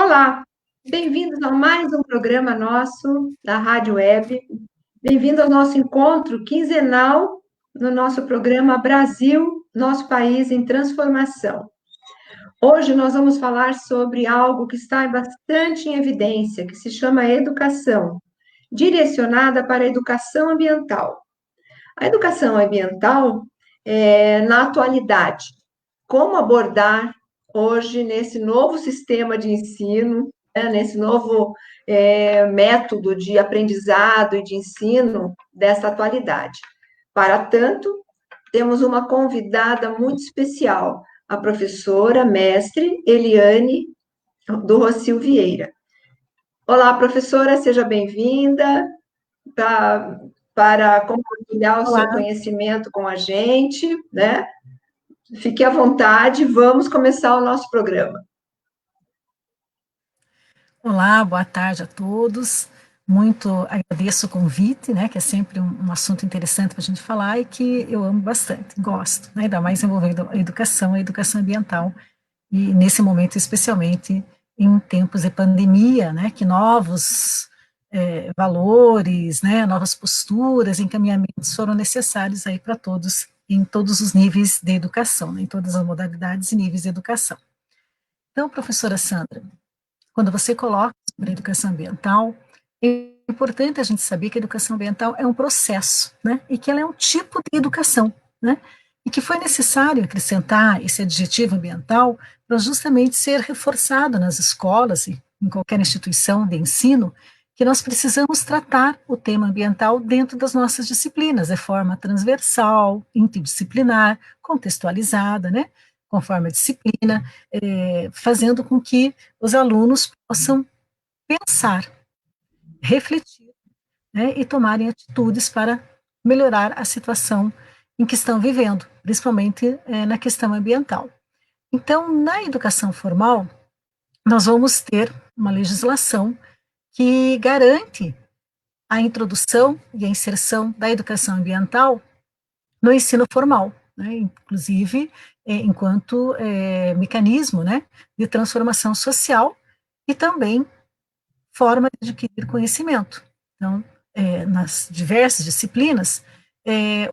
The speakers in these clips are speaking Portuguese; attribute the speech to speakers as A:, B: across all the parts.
A: Olá, bem-vindos a mais um programa nosso da Rádio Web. Bem-vindo ao nosso encontro quinzenal no nosso programa Brasil, nosso país em transformação. Hoje nós vamos falar sobre algo que está bastante em evidência, que se chama educação, direcionada para a educação ambiental. A educação ambiental, na atualidade, como abordar hoje nesse novo sistema de ensino, nesse novo método de aprendizado e de ensino dessa atualidade. Para tanto, temos uma convidada muito especial, a professora mestre Eliane do Rocio Vieira. Olá, professora, seja bem-vinda para compartilhar o seu conhecimento com a gente, né? Fique à vontade, vamos começar o nosso programa.
B: Olá, boa tarde a todos. Muito agradeço o convite, né, que é sempre um assunto interessante para a gente falar e que eu amo bastante, gosto, né, ainda mais envolvendo a educação ambiental, e nesse momento especialmente em tempos de pandemia, né, que novos valores, né, novas posturas, encaminhamentos foram necessários aí para todos, em todos os níveis de educação, né, em todas as modalidades e níveis de educação. Então, professora Sandra, quando você coloca sobre a educação ambiental, é importante a gente saber que a educação ambiental é um processo, né, e que ela é um tipo de educação, né, e que foi necessário acrescentar esse adjetivo ambiental para justamente ser reforçado nas escolas e em qualquer instituição de ensino, que nós precisamos tratar o tema ambiental dentro das nossas disciplinas, de forma transversal, interdisciplinar, contextualizada, né, conforme a disciplina, fazendo com que os alunos possam pensar, refletir, né, e tomarem atitudes para melhorar a situação em que estão vivendo, principalmente na questão ambiental. Então, na educação formal, nós vamos ter uma legislação que garante a introdução e a inserção da educação ambiental no ensino formal, né, inclusive enquanto mecanismo, né, de transformação social e também forma de adquirir conhecimento. Então, nas diversas disciplinas,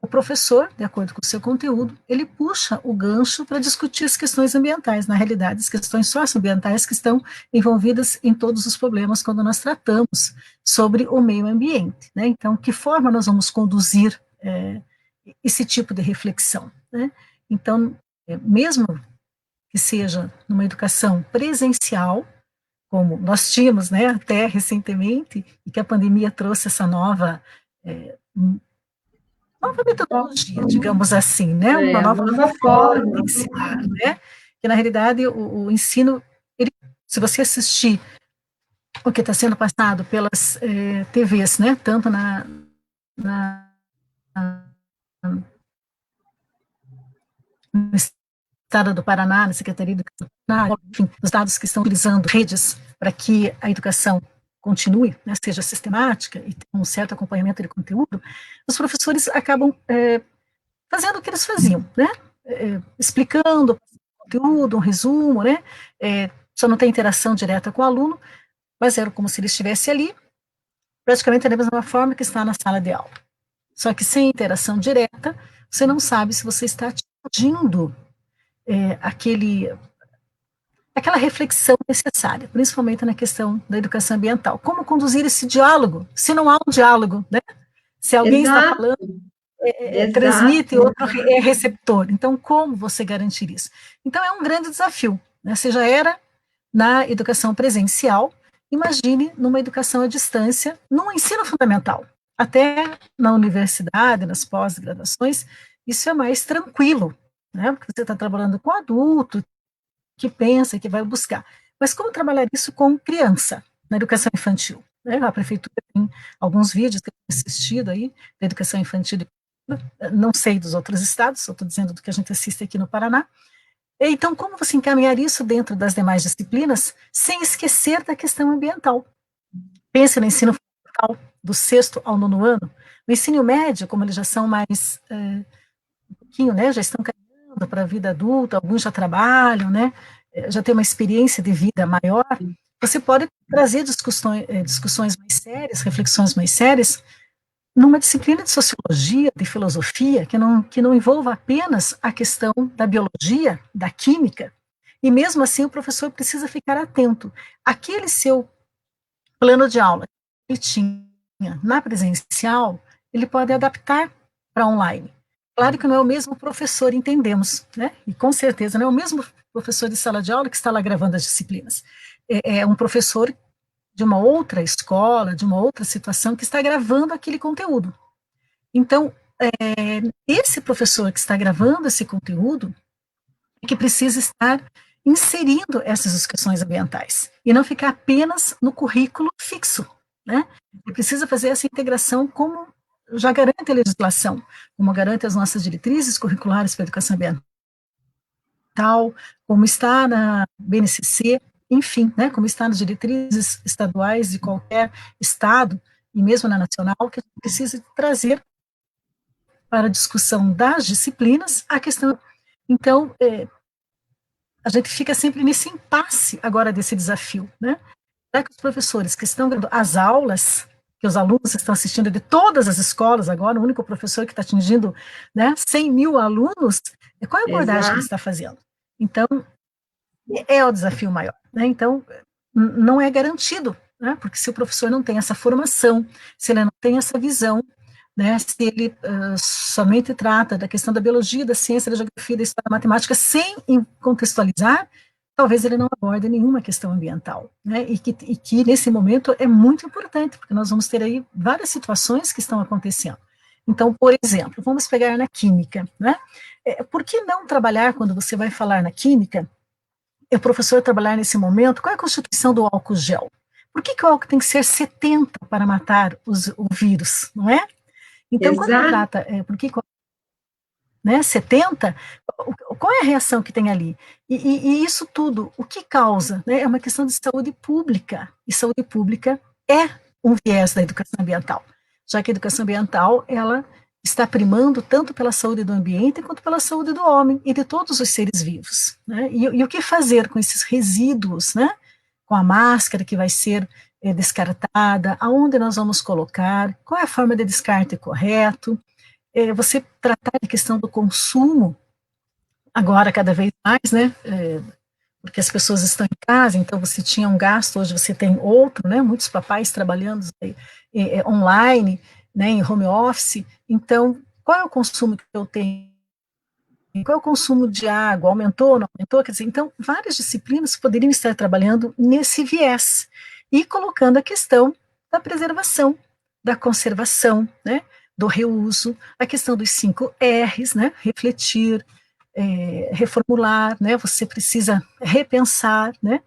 B: o professor, de acordo com o seu conteúdo, ele puxa o gancho para discutir as questões ambientais, na realidade, as questões socioambientais que estão envolvidas em todos os problemas quando nós tratamos sobre o meio ambiente, né? Então, que forma nós vamos conduzir esse tipo de reflexão, né? Então, mesmo que seja numa educação presencial, como nós tínhamos, né, até recentemente, e que a pandemia trouxe essa nova metodologia, digamos assim, né, uma nova forma de ensinar, né, que na realidade o ensino, se você assistir o que está sendo passado pelas TVs, né, tanto no Estado do Paraná, na Secretaria de Educação, enfim, os dados que estão utilizando redes para que a educação continue, né, seja sistemática e tenha um certo acompanhamento de conteúdo, os professores acabam fazendo o que eles faziam, né, explicando o conteúdo, um resumo, né, só não tem interação direta com o aluno, mas era como se ele estivesse ali, praticamente da mesma forma que está na sala de aula. Só que sem interação direta, você não sabe se você está atingindo aquela reflexão necessária, principalmente na questão da educação ambiental. Como conduzir esse diálogo, se não há um diálogo, né? Se alguém está falando, transmite, outro é receptor. Então, como você garantir isso? Então, é um grande desafio, né? Você já era na educação presencial, imagine numa educação à distância, num ensino fundamental. Até na universidade, nas pós-graduações, isso é mais tranquilo, né? Porque você está trabalhando com adulto, que pensa, que vai buscar. Mas como trabalhar isso com criança, na educação infantil? Né? A prefeitura tem alguns vídeos que eu tenho assistido aí, da educação infantil, não sei dos outros estados, só estou dizendo do que a gente assiste aqui no Paraná. Então, como você encaminhar isso dentro das demais disciplinas, sem esquecer da questão ambiental? Pense no ensino fundamental, do 6º ao 9º ano, no ensino médio, como eles já são mais, um pouquinho, né, já estão para a vida adulta, alguns já trabalham, né, já têm uma experiência de vida maior, você pode trazer discussões mais sérias, reflexões mais sérias, numa disciplina de sociologia, de filosofia, que não envolva apenas a questão da biologia, da química, e mesmo assim o professor precisa ficar atento. Aquele seu plano de aula que ele tinha na presencial, ele pode adaptar para online. Claro que não é o mesmo professor, entendemos, né? E com certeza não é o mesmo professor de sala de aula que está lá gravando as disciplinas. É um professor de uma outra escola, de uma outra situação, que está gravando aquele conteúdo. Então, esse professor que está gravando esse conteúdo é que precisa estar inserindo essas discussões ambientais e não ficar apenas no currículo fixo, né? Ele precisa fazer essa integração como já garante a legislação, como garante as nossas diretrizes curriculares para a educação ambiental, como está na BNCC, enfim, né, como está nas diretrizes estaduais de qualquer estado, e mesmo na nacional, que a gente precisa trazer para a discussão das disciplinas a questão. Então, a gente fica sempre nesse impasse agora desse desafio, né? Será que os professores que estão dando as aulas, que os alunos estão assistindo de todas as escolas agora, o único professor que está atingindo, né, 100 mil alunos, qual é a abordagem que ele está fazendo? Então, é o desafio maior, né? Então, não é garantido, né? Porque se o professor não tem essa formação, se ele não tem essa visão, né, se ele somente trata da questão da biologia, da ciência, da geografia, da história, da matemática, sem contextualizar, talvez ele não aborde nenhuma questão ambiental, né, e que nesse momento é muito importante, porque nós vamos ter aí várias situações que estão acontecendo. Então, por exemplo, vamos pegar na química, né, por que não trabalhar, quando você vai falar na química, o professor trabalhar nesse momento, qual é a constituição do álcool gel? Por que o álcool tem que ser 70 para matar o vírus, não é? Então, quando ele trata, porque, né, 70, qual é a reação que tem ali? E isso tudo, o que causa? Né, é uma questão de saúde pública, e saúde pública é um viés da educação ambiental, já que a educação ambiental, ela está primando tanto pela saúde do ambiente, quanto pela saúde do homem e de todos os seres vivos, né? E o que fazer com esses resíduos, né? Com a máscara que vai ser descartada, aonde nós vamos colocar, qual é a forma de descarte correto, você tratar a questão do consumo, agora cada vez mais, né, porque as pessoas estão em casa, então você tinha um gasto, hoje você tem outro, né, muitos papais trabalhando online, né, em home office, então, qual é o consumo que eu tenho? Qual é o consumo de água? Aumentou, não aumentou? Quer dizer, então, várias disciplinas poderiam estar trabalhando nesse viés e colocando a questão da preservação, da conservação, né, do reuso, a questão dos 5 R's, né, refletir, reformular, né, você precisa repensar, né,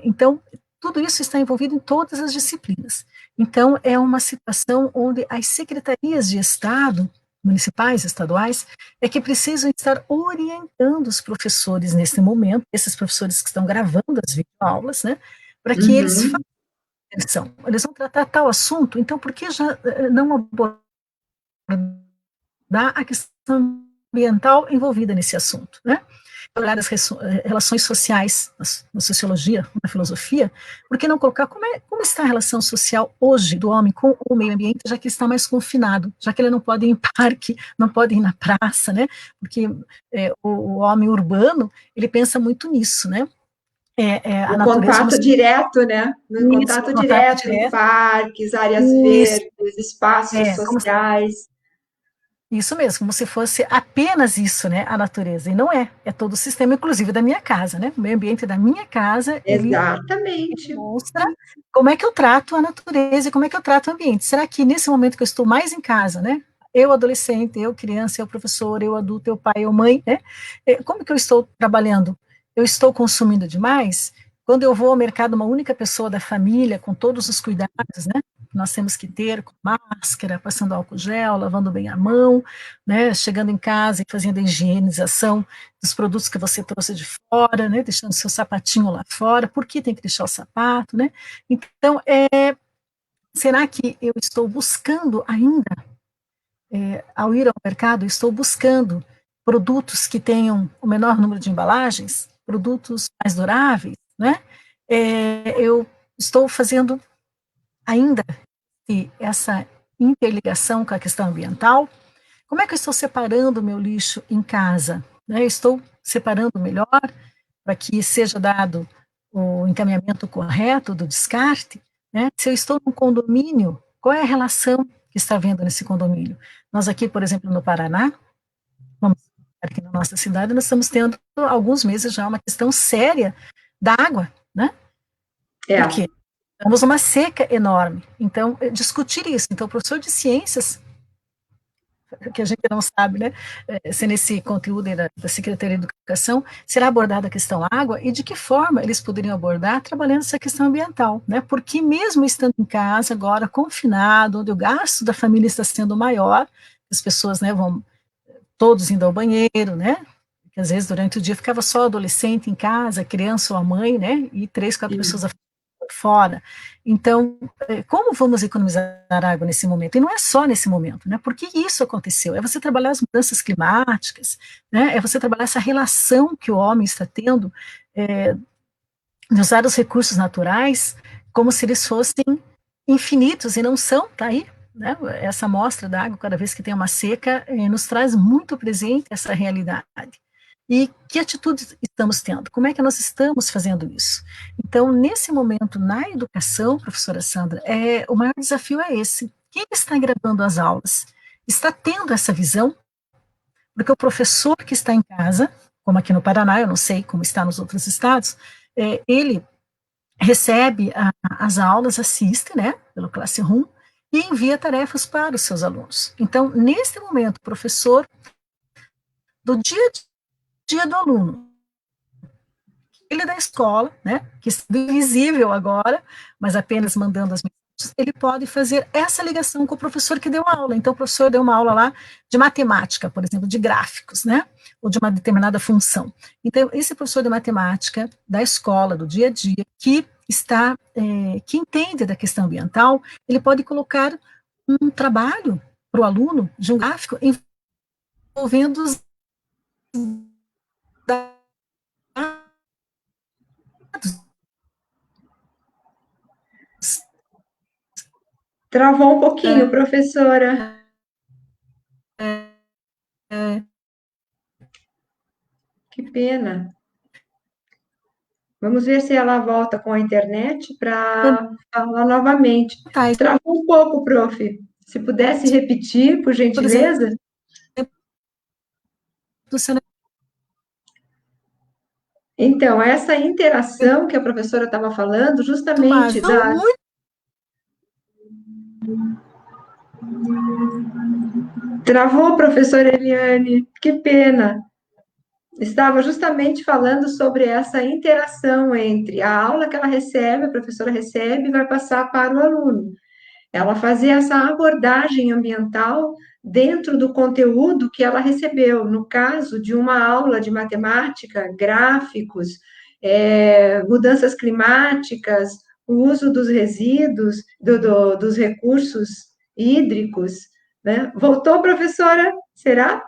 B: então, tudo isso está envolvido em todas as disciplinas. Então, é uma situação onde as secretarias de Estado, municipais, estaduais, é que precisam estar orientando os professores nesse momento, esses professores que estão gravando as videoaulas, né, para que eles façam, eles vão tratar tal assunto, então por que já não abordar a questão ambiental envolvida nesse assunto, né? Olhar as relações sociais na sociologia, na filosofia, por que não colocar como está a relação social hoje do homem com o meio ambiente, já que ele está mais confinado, já que ele não pode ir em parque, não pode ir na praça, né? Porque o homem urbano, ele pensa muito nisso, né?
A: A natureza contato direto, né? No contato direto em parques, áreas verdes, espaços sociais.
B: Isso mesmo, como se fosse apenas isso, né, a natureza, e não é todo o sistema, inclusive da minha casa, né, o meio ambiente da minha casa,
A: exatamente,
B: ele mostra como é que eu trato a natureza e como é que eu trato o ambiente. Será que nesse momento que eu estou mais em casa, né, eu adolescente, eu criança, eu professor, eu adulto, eu pai, eu mãe, né, como que eu estou trabalhando? Eu estou consumindo demais? Quando eu vou ao mercado, uma única pessoa da família, com todos os cuidados, né, nós temos que ter, com máscara, passando álcool gel, lavando bem a mão, né, chegando em casa e fazendo a higienização dos produtos que você trouxe de fora, né, deixando seu sapatinho lá fora, por que tem que deixar o sapato, né? Então, será que eu estou buscando ainda, ao ir ao mercado, estou buscando produtos que tenham o menor número de embalagens, produtos mais duráveis, né? Eu estou fazendo ainda essa interligação com a questão ambiental. Como é que eu estou separando o meu lixo em casa? Né? Eu estou separando melhor para que seja dado o encaminhamento correto do descarte. Né? Se eu estou num condomínio, qual é a relação que está havendo nesse condomínio? Nós aqui, por exemplo, no Paraná, vamos aqui na nossa cidade, nós estamos tendo alguns meses já uma questão séria da água, né? Por quê? Estamos numa seca enorme. Então, discutir isso. Então, o professor de ciências, que a gente não sabe, né, se nesse conteúdo da Secretaria de Educação será abordada a questão água e de que forma eles poderiam abordar trabalhando essa questão ambiental, né, porque mesmo estando em casa agora, confinado, onde o gasto da família está sendo maior, as pessoas, né, vão todos indo ao banheiro, né, que às vezes durante o dia ficava só adolescente em casa, criança ou a mãe, né, e 3, 4 pessoas fora. Então, como vamos economizar água nesse momento? E não é só nesse momento, né? Por que isso aconteceu? É você trabalhar as mudanças climáticas, né? É você trabalhar essa relação que o homem está tendo de usar os recursos naturais como se eles fossem infinitos e não são, tá aí, né? Essa amostra da água, cada vez que tem uma seca, nos traz muito presente essa realidade. E que atitudes estamos tendo? Como é que nós estamos fazendo isso? Então, nesse momento, na educação, professora Sandra, o maior desafio é esse. Quem está gravando as aulas está tendo essa visão, porque o professor que está em casa, como aqui no Paraná, eu não sei como está nos outros estados, ele recebe as aulas, assiste, né, pelo Classroom, e envia tarefas para os seus alunos. Então, nesse momento, o professor, do dia a dia do aluno, ele é da escola, né, que está visível agora, mas apenas mandando as mensagens, ele pode fazer essa ligação com o professor que deu aula. Então, o professor deu uma aula lá de matemática, por exemplo, de gráficos, né, ou de uma determinada função. Então, esse professor de matemática da escola, do dia a dia, que que entende da questão ambiental, ele pode colocar um trabalho para o aluno de um gráfico envolvendo os dados.
A: Travou um pouquinho, professora. Que pena. Vamos ver se ela volta com a internet para falar novamente. Travou um pouco, prof. Se pudesse repetir, por gentileza. Então, essa interação que a professora estava falando, justamente da... Travou, professora Eliane, que pena. Estava justamente falando sobre essa interação entre a aula que ela recebe, a professora recebe e vai passar para o aluno. Ela fazia essa abordagem ambiental dentro do conteúdo que ela recebeu. No caso de uma aula de matemática, gráficos, mudanças climáticas, o uso dos resíduos, dos recursos hídricos. Né? Voltou, professora? Será?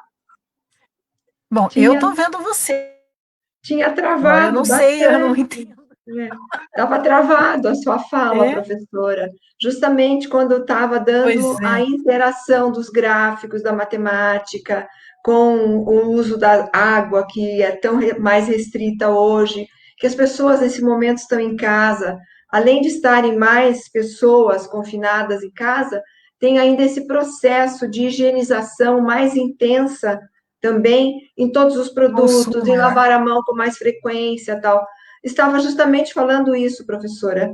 B: Bom, eu estou vendo você.
A: Tinha travado.
B: Agora, eu não sei, eu não entendo.
A: Estava travado a sua fala, professora. Justamente quando estava dando a interação dos gráficos da matemática com o uso da água, que é tão mais restrita hoje, que as pessoas nesse momento estão em casa, além de estarem mais pessoas confinadas em casa, tem ainda esse processo de higienização mais intensa também em todos os produtos, em lavar a mão com mais frequência, tal. Estava justamente falando isso, professora.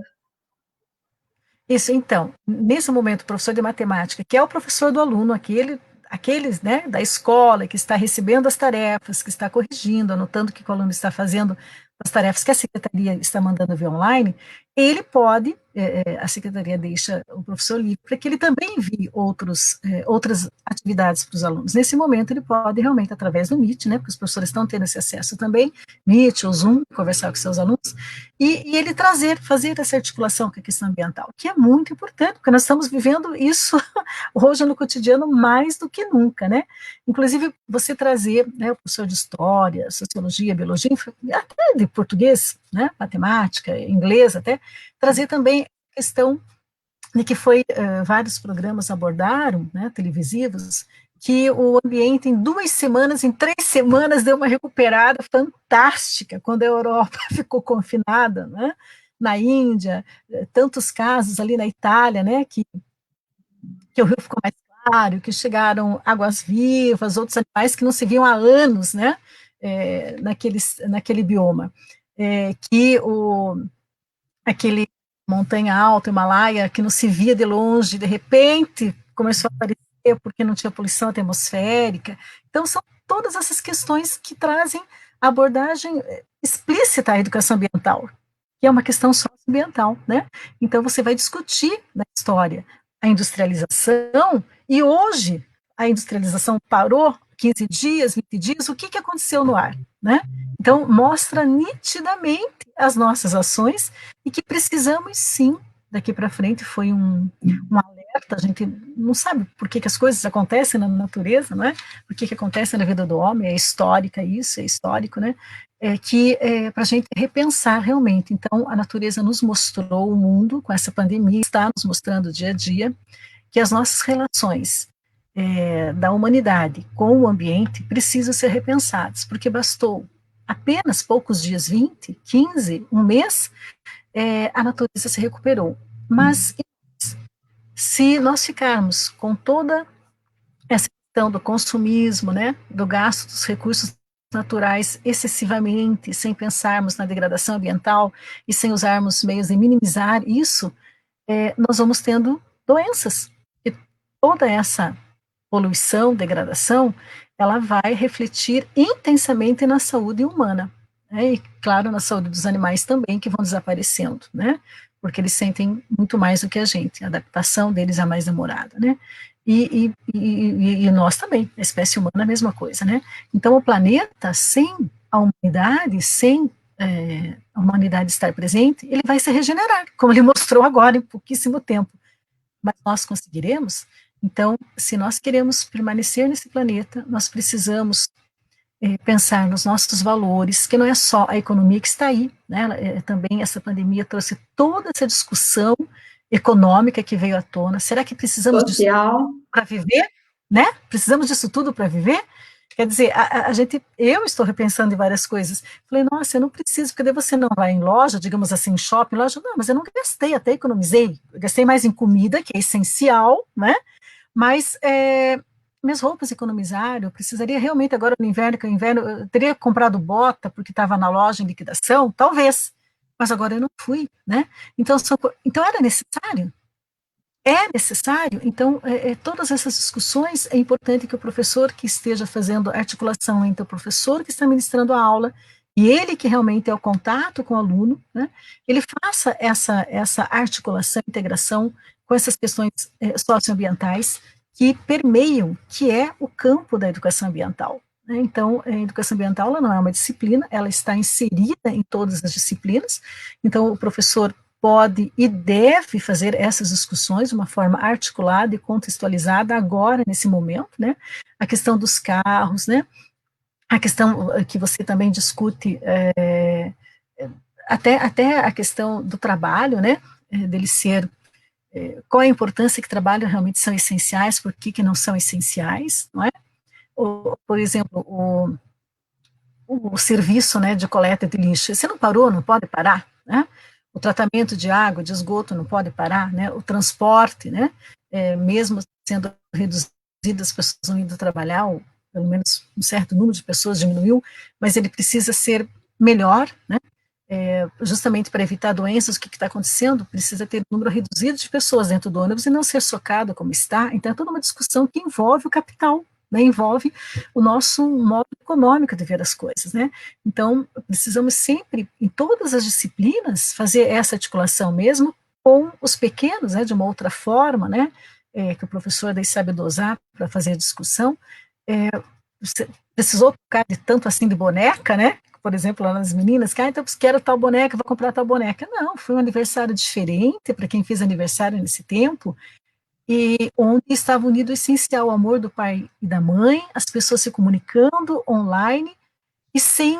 B: Isso, então, nesse momento, o professor de matemática, que é o professor do aluno, aqueles, né, da escola, que está recebendo as tarefas, que está corrigindo, anotando o que o aluno está fazendo, as tarefas que a secretaria está mandando via online, ele pode a Secretaria deixa o professor livre para que ele também envie outras atividades para os alunos. Nesse momento, ele pode realmente, através do Meet, né, porque os professores estão tendo esse acesso também, Meet ou Zoom, conversar com seus alunos, e ele fazer essa articulação com a questão ambiental, que é muito importante, porque nós estamos vivendo isso hoje no cotidiano mais do que nunca, né? Inclusive, você trazer, né, o professor de História, Sociologia, Biologia, até de português, né, matemática, inglês até, trazer também a questão de que vários programas abordaram, né, televisivos, que o ambiente em 2 semanas, em 3 semanas, deu uma recuperada fantástica, quando a Europa ficou confinada, né, na Índia, tantos casos ali na Itália, né, que o rio ficou mais claro, que chegaram águas-vivas, outros animais que não se viam há anos, né, naquele bioma, que aquele montanha alta, Himalaia, que não se via de longe, de repente começou a aparecer porque não tinha poluição atmosférica. Então, são todas essas questões que trazem a abordagem explícita à educação ambiental, que é uma questão socioambiental, né? Então, você vai discutir na história a industrialização, e hoje a industrialização parou 15 dias, 20 dias, o que aconteceu no ar, né? Então, mostra nitidamente as nossas ações e que precisamos, sim, daqui para frente. Foi um alerta, a gente não sabe por que as coisas acontecem na natureza, não é? Por que acontece na vida do homem, é histórica isso, é histórico, né? Para a gente repensar realmente. Então, a natureza nos mostrou o mundo com essa pandemia, está nos mostrando dia a dia, que as nossas relações da humanidade com o ambiente precisam ser repensadas, porque bastou apenas poucos dias, 20, 15, um mês, a natureza se recuperou. Mas se nós ficarmos com toda essa questão do consumismo, né, do gasto dos recursos naturais excessivamente, sem pensarmos na degradação ambiental e sem usarmos meios de minimizar isso, nós vamos tendo doenças. E toda essa poluição, degradação, ela vai refletir intensamente na saúde humana, né? E, claro, na saúde dos animais também, que vão desaparecendo, né? Porque eles sentem muito mais do que a gente, a adaptação deles é mais demorada, né? E nós também, a espécie humana, a mesma coisa, né? Então, o planeta, sem a humanidade, sem a humanidade estar presente, ele vai se regenerar, como ele mostrou agora, em pouquíssimo tempo. Mas nós conseguiremos? Então, se nós queremos permanecer nesse planeta, nós precisamos pensar nos nossos valores, que não é só a economia que está aí, né? Também essa pandemia trouxe toda essa discussão econômica que veio à tona. Será que precisamos disso para viver? Né? Precisamos disso tudo para viver? Quer dizer, eu estou repensando em várias coisas. Falei, nossa, eu não preciso, porque daí você não vai em loja, digamos assim, em shopping, loja, não, mas eu não gastei, até economizei. Eu gastei mais em comida, que é essencial, né? Mas minhas roupas economizaram, eu precisaria realmente agora no inverno, que o inverno, eu teria comprado bota porque estava na loja em liquidação, talvez, mas agora eu não fui, né? Então era necessário? É necessário? Então, todas essas discussões, é importante que o professor que esteja fazendo articulação entre o professor que está ministrando a aula e ele que realmente é o contato com o aluno, né, ele faça essa articulação, integração com essas questões socioambientais que permeiam, que é o campo da educação ambiental. Né? Então, a educação ambiental ela não é uma disciplina, ela está inserida em todas as disciplinas, então o professor pode e deve fazer essas discussões de uma forma articulada e contextualizada agora, nesse momento, né, a questão dos carros, né, a questão que você também discute, até a questão do trabalho, né, dele ser, qual é a importância que trabalhos realmente são essenciais, por que não são essenciais, não é? Ou, por exemplo, o serviço, né, de coleta de lixo, você não parou, não pode parar, né? O tratamento de água, de esgoto não pode parar, né? O transporte, né? Mesmo sendo reduzido, as pessoas não indo trabalhar, ou pelo menos um certo número de pessoas diminuiu, mas ele precisa ser melhor, né? Justamente para evitar doenças, o que está acontecendo? Precisa ter um número reduzido de pessoas dentro do ônibus e não ser socado como está. Então, é toda uma discussão que envolve o capital, né, envolve o nosso modo econômico de ver as coisas, né? Então, precisamos sempre, em todas as disciplinas, fazer essa articulação mesmo com os pequenos, né, de uma outra forma, né, que o professor daí sabe dosar para fazer a discussão. Você precisou tocar de tanto assim de boneca, né? Por exemplo, lá nas meninas, que então quero tal boneca, vou comprar tal boneca. Não, foi um aniversário diferente para quem fez aniversário nesse tempo, e onde estava unido o essencial, o amor do pai e da mãe, as pessoas se comunicando online e sem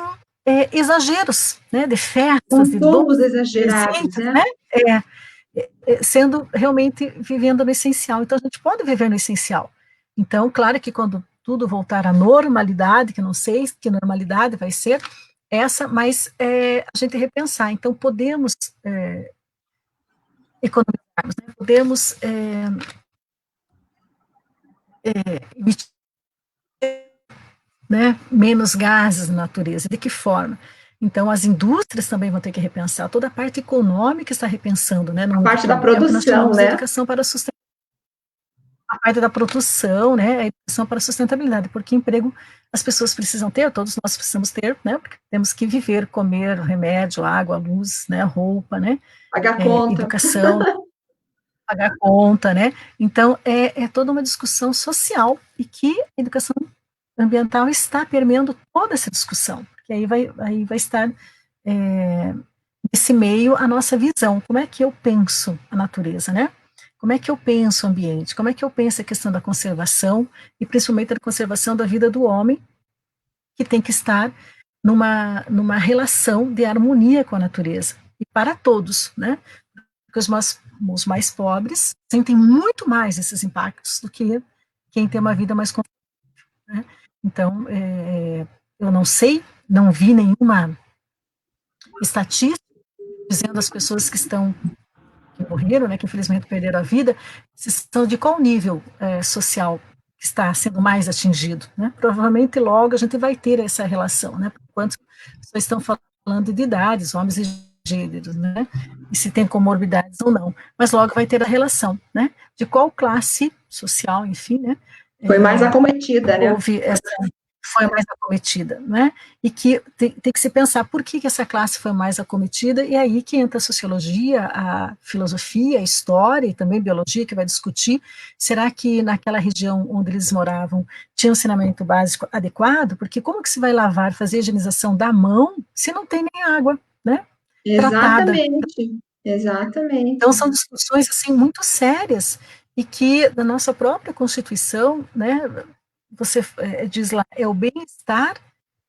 B: exageros, né? De festas,
A: Com
B: de
A: todos
B: doces,
A: exagerados,
B: presentes,
A: né?
B: né? Sendo realmente vivendo no essencial. Então, a gente pode viver no essencial. Então, claro que quando tudo voltar à normalidade, que não sei que normalidade vai ser essa, mas a gente repensar. Então, podemos economizarmos, né? Podemos emitir, né, menos gases na natureza. De que forma? Então, as indústrias também vão ter que repensar. Toda a parte econômica está repensando, né, no
A: A
B: mundo
A: parte da
B: todo, que é o que nós
A: produção,
B: chamamos de
A: né?
B: educação para a sustentabilidade. A parte da produção, né, a educação para a sustentabilidade, porque emprego as pessoas precisam ter, todos nós precisamos ter, né, porque temos que viver, comer, remédio, água, luz, né, roupa, né,
A: Pagar conta.
B: educação, pagar conta, né, então é toda uma discussão social e que a educação ambiental está permeando toda essa discussão, porque aí vai estar nesse meio a nossa visão, como é que eu penso a natureza, né? Como é que eu penso o ambiente? Como é que eu penso a questão da conservação e principalmente da conservação da vida do homem, que tem que estar numa relação de harmonia com a natureza e para todos, né? Porque os mais pobres sentem muito mais esses impactos do que quem tem uma vida mais confortável, né? Então, eu não sei, não vi nenhuma estatística dizendo as pessoas que morreram, né, que infelizmente perderam a vida, são de qual nível social que está sendo mais atingido, né? Provavelmente logo a gente vai ter essa relação, né? Por enquanto, vocês estão falando de idades, homens e gêneros, né? E se tem comorbidades ou não, mas logo vai ter a relação, né? De qual classe social, enfim, né?
A: Foi mais acometida, né?
B: Houve essa foi mais acometida, né? E que tem que se pensar por que essa classe foi mais acometida, e aí que entra a sociologia, a filosofia, a história e também a biologia, que vai discutir, será que naquela região onde eles moravam tinha um saneamento básico adequado? Porque como que se vai lavar, fazer a higienização da mão, se não tem nem água, né? Tratada.
A: Exatamente,
B: Então,
A: exatamente.
B: são discussões, assim, muito sérias, e que, da nossa própria Constituição, né, você diz lá, é o bem-estar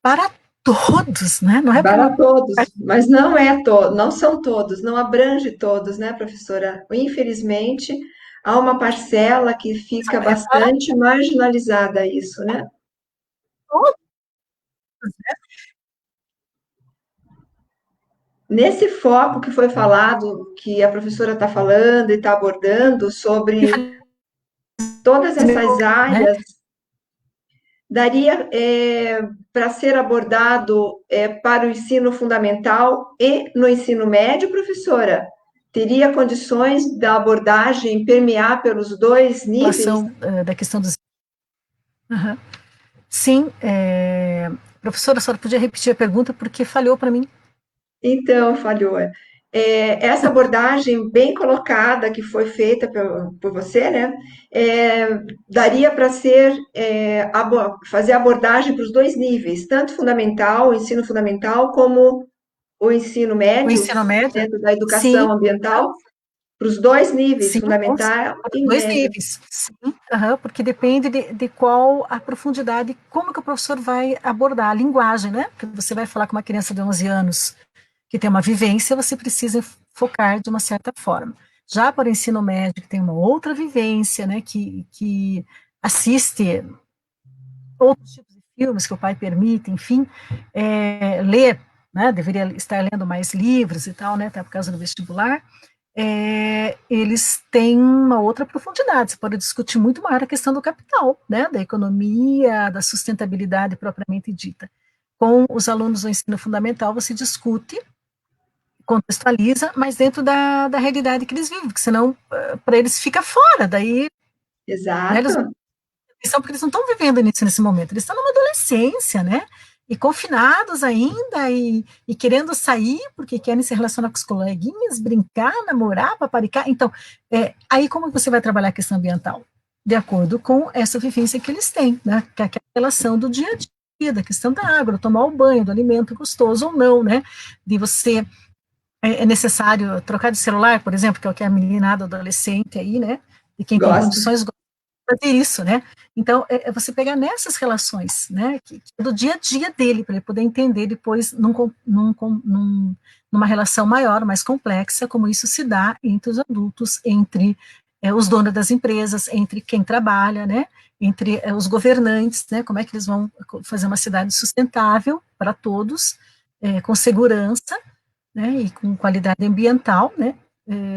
B: para todos, né, não é para
A: Para
B: uma
A: todos,
B: parte.
A: mas não é todo, não são todos, não abrange todos, né, professora? Infelizmente, há uma parcela que fica
B: É para
A: bastante marginalizada a isso, né?
B: todos.
A: Nesse foco que foi falado, que a professora está falando e está abordando sobre todas essas
B: Né?
A: áreas, daria para ser abordado para o ensino fundamental e no ensino médio, professora? Teria condições da abordagem permear pelos dois níveis?
B: Relação da questão dos. Uhum. Sim, professora, a senhora podia repetir a pergunta, porque falhou para mim.
A: Então, falhou. Essa abordagem bem colocada que foi feita por você, né? Daria para ser fazer abordagem para os dois níveis, tanto fundamental, o ensino fundamental, como o ensino
B: O
A: médio,
B: ensino médio?
A: dentro da
B: Sim,
A: educação ambiental, para os dois níveis,
B: sim,
A: fundamental
B: para os
A: e
B: dois
A: médio.
B: níveis, sim, porque depende de qual a profundidade, como que o professor vai abordar a linguagem, né? Porque você vai falar com uma criança de 11 anos que tem uma vivência, você precisa focar de uma certa forma. Já para o ensino médio, que tem uma outra vivência, né? Que assiste outros tipos de filmes que o pai permite, enfim, ler, né? Deveria estar lendo mais livros e tal, né? Até por causa do vestibular. Eles têm uma outra profundidade. Você pode discutir muito maior a questão do capital, né, da economia, da sustentabilidade propriamente dita. Com os alunos do ensino fundamental, você discute, contextualiza, mas dentro da realidade que eles vivem, porque senão para eles fica fora. Daí, né,
A: Exato.
B: porque eles não estão vivendo nisso nesse momento, eles estão numa adolescência, né? e confinados ainda, e querendo sair, porque querem se relacionar com os coleguinhas, brincar, namorar, paparicar. Então, aí como você vai trabalhar a questão ambiental? De acordo com essa vivência que eles têm, né? Que é aquela relação do dia a dia, da questão da água, tomar o banho, do alimento gostoso ou não, né? De você é necessário trocar de celular, por exemplo, que é o que a meninada adolescente aí, né? E quem tem
A: Gosto.
B: condições fazer isso, né? Então, você pegar nessas relações, né? Que é do dia a dia dele, para ele poder entender depois numa relação maior, mais complexa, como isso se dá entre os adultos, entre os donos das empresas, entre quem trabalha, né? Entre os governantes, né? Como é que eles vão fazer uma cidade sustentável para todos, com segurança, né, e com qualidade ambiental, né,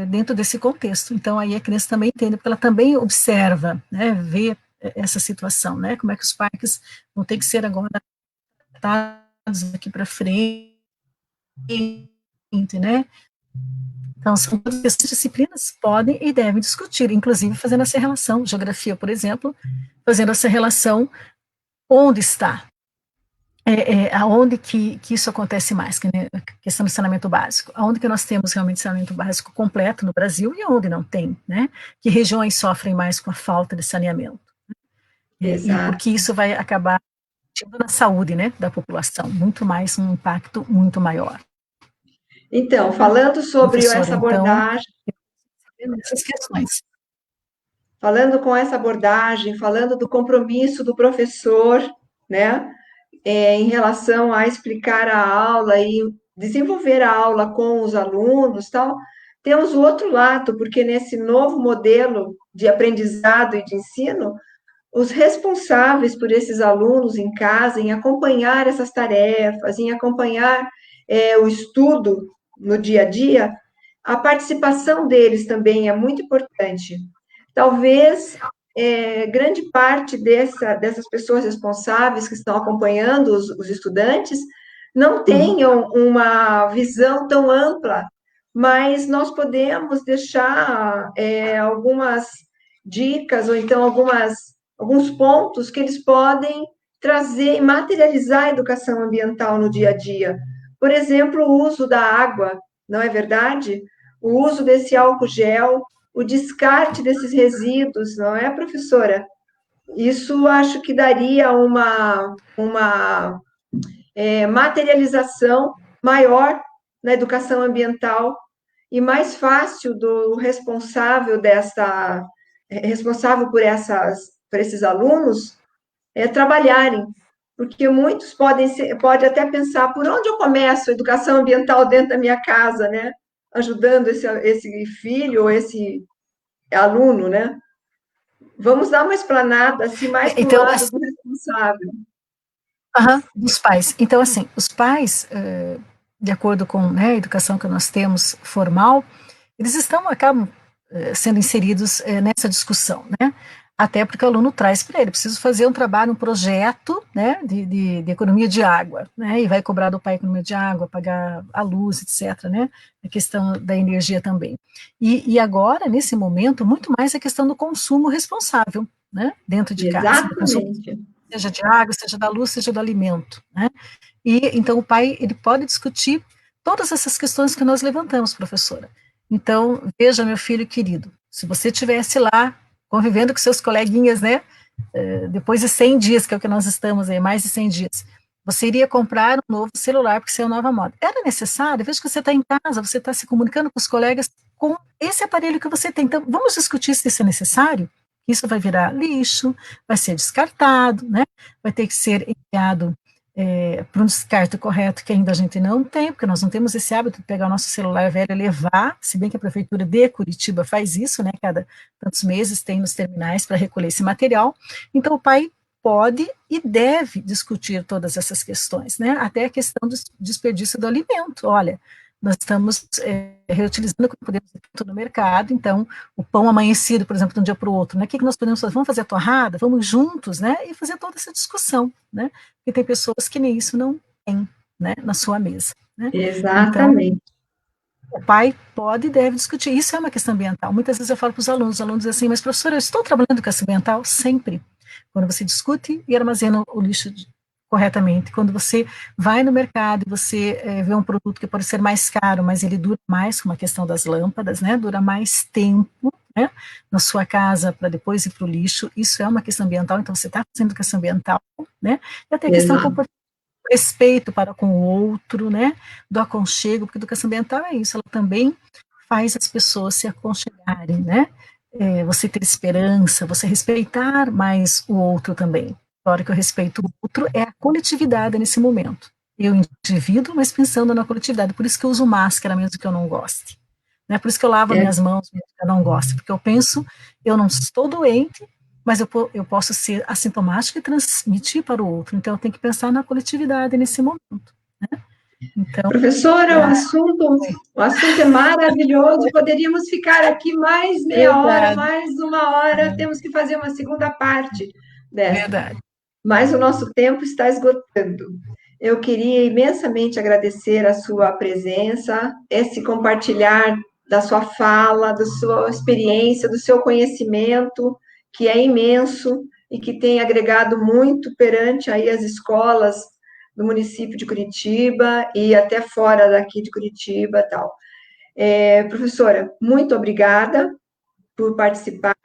B: dentro desse contexto. Então, aí a criança também entende, porque ela também observa, né, vê essa situação, né, como é que os parques vão ter que ser agora adaptados aqui para frente, né. Então, são todas essas disciplinas podem e devem discutir, inclusive fazendo essa relação, geografia, por exemplo, fazendo essa relação onde está, aonde que isso acontece mais, que, né, a questão do saneamento básico, aonde que nós temos realmente saneamento básico completo no Brasil e aonde não tem, né, que regiões sofrem mais com a falta de saneamento, e porque isso vai acabar na saúde, né, da população, muito mais, um impacto muito maior.
A: Então, falando sobre essa abordagem,
B: essas questões.
A: Falando com essa abordagem, falando do compromisso do professor, né, em relação a explicar a aula e desenvolver a aula com os alunos, tal, temos o outro lado, porque nesse novo modelo de aprendizado e de ensino, os responsáveis por esses alunos em casa, em acompanhar essas tarefas, em acompanhar o estudo no dia a dia, a participação deles também é muito importante. Talvez grande parte dessas pessoas responsáveis que estão acompanhando os estudantes não tenham uma visão tão ampla, mas nós podemos deixar algumas dicas ou então alguns pontos que eles podem trazer e materializar a educação ambiental no dia a dia. Por exemplo, o uso da água, não é verdade? O uso desse álcool gel, o descarte desses resíduos, não é, professora? Isso acho que daria uma materialização maior na educação ambiental e mais fácil do responsável por esses alunos trabalharem, porque muitos podem até pensar por onde eu começo a educação ambiental dentro da minha casa, né? Ajudando esse filho ou esse aluno, né? Vamos dar uma explanada assim mais para o
B: Então,
A: lado
B: assim,
A: do responsável.
B: dos pais. Então, assim, os pais, de acordo com, né, a educação que nós temos formal, eles acabam sendo inseridos nessa discussão, né? Até porque o aluno traz para ele, preciso fazer um trabalho, um projeto, né, de economia de água, né, e vai cobrar do pai economia de água, pagar a luz, etc., né, a questão da energia também. E agora, nesse momento, muito mais a questão do consumo responsável, né, dentro de casa, do consumo,
A: Exatamente.
B: seja de água, seja da luz, seja do alimento, né, e então o pai, ele pode discutir todas essas questões que nós levantamos, professora. Então, veja, meu filho querido, se você estivesse lá, convivendo com seus coleguinhas, né, depois de 100 dias, que é o que nós estamos aí, mais de 100 dias, você iria comprar um novo celular, porque isso é uma nova moda. Era necessário? Veja que você está em casa, você está se comunicando com os colegas com esse aparelho que você tem. Então, vamos discutir se isso é necessário? Isso vai virar lixo, vai ser descartado, né, vai ter que ser enviado para um descarte correto, que ainda a gente não tem, porque nós não temos esse hábito de pegar o nosso celular velho e levar, se bem que a prefeitura de Curitiba faz isso, né, cada tantos meses tem nos terminais para recolher esse material. Então o pai pode e deve discutir todas essas questões, né, até a questão do desperdício do alimento. Olha, nós estamos reutilizando o que podemos no mercado, então o pão amanhecido, por exemplo, de um dia para o outro, né, o que nós podemos fazer? Vamos fazer a torrada? Vamos juntos, né, e fazer toda essa discussão, né, porque tem pessoas que nem isso não tem, né, na sua mesa, né.
A: Exatamente.
B: Então, o pai pode e deve discutir, isso é uma questão ambiental. Muitas vezes eu falo para os alunos dizem assim, mas professora, eu estou trabalhando com essa ambiental sempre. Quando você discute e armazena o lixo corretamente. Quando você vai no mercado e você vê um produto que pode ser mais caro, mas ele dura mais, como a questão das lâmpadas, né? Dura mais tempo, né? Na sua casa para depois ir para o lixo. Isso é uma questão ambiental, então você está fazendo educação ambiental, né? E até a questão
A: Exato.
B: respeito para com o outro, né? Do aconchego, porque educação ambiental é isso, ela também faz as pessoas se aconchegarem, né? Você ter esperança, você respeitar mais o outro também. A hora que eu respeito o outro é a coletividade nesse momento. Eu, indivíduo, mas pensando na coletividade. Por isso que eu uso máscara, mesmo que eu não goste. Né? Por isso que eu lavo
A: É,
B: minhas mãos, mesmo que eu não goste. Porque eu penso, eu não estou doente, mas eu posso ser assintomática e transmitir para o outro. Então, eu tenho que pensar na coletividade nesse momento. Né? Então,
A: professora,
B: é,
A: o assunto é maravilhoso. Poderíamos ficar aqui mais meia hora,
B: verdade,
A: mais uma hora. Temos que fazer uma segunda parte desta,
B: verdade.
A: mas o nosso tempo está esgotando. Eu queria imensamente agradecer a sua presença, esse compartilhar da sua fala, da sua experiência, do seu conhecimento, que é imenso e que tem agregado muito perante aí as escolas do município de Curitiba e até fora daqui de Curitiba e tal. Professora, muito obrigada por participar.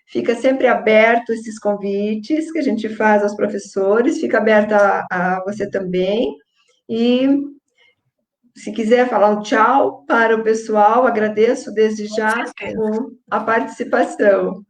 A: Fica sempre aberto esses convites que a gente faz aos professores, fica aberto a você também. E se quiser falar um tchau para o pessoal, agradeço desde
B: Com
A: já
B: certeza.
A: a participação.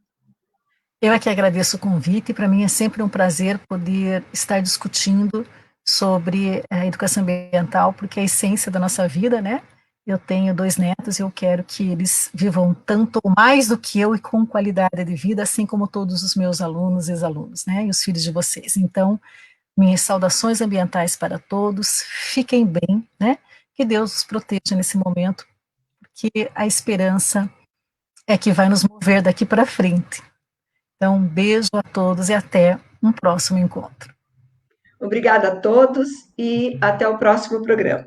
B: Eu é que agradeço o convite, e para mim é sempre um prazer poder estar discutindo sobre a educação ambiental, porque é a essência da nossa vida, né? Eu tenho 2 netos e eu quero que eles vivam tanto ou mais do que eu e com qualidade de vida, assim como todos os meus alunos e ex-alunos, né? E os filhos de vocês. Então, minhas saudações ambientais para todos, fiquem bem, né? Que Deus os proteja nesse momento, porque a esperança é que vai nos mover daqui para frente. Então, um beijo a todos e até um próximo encontro.
A: Obrigada a todos e até o próximo programa.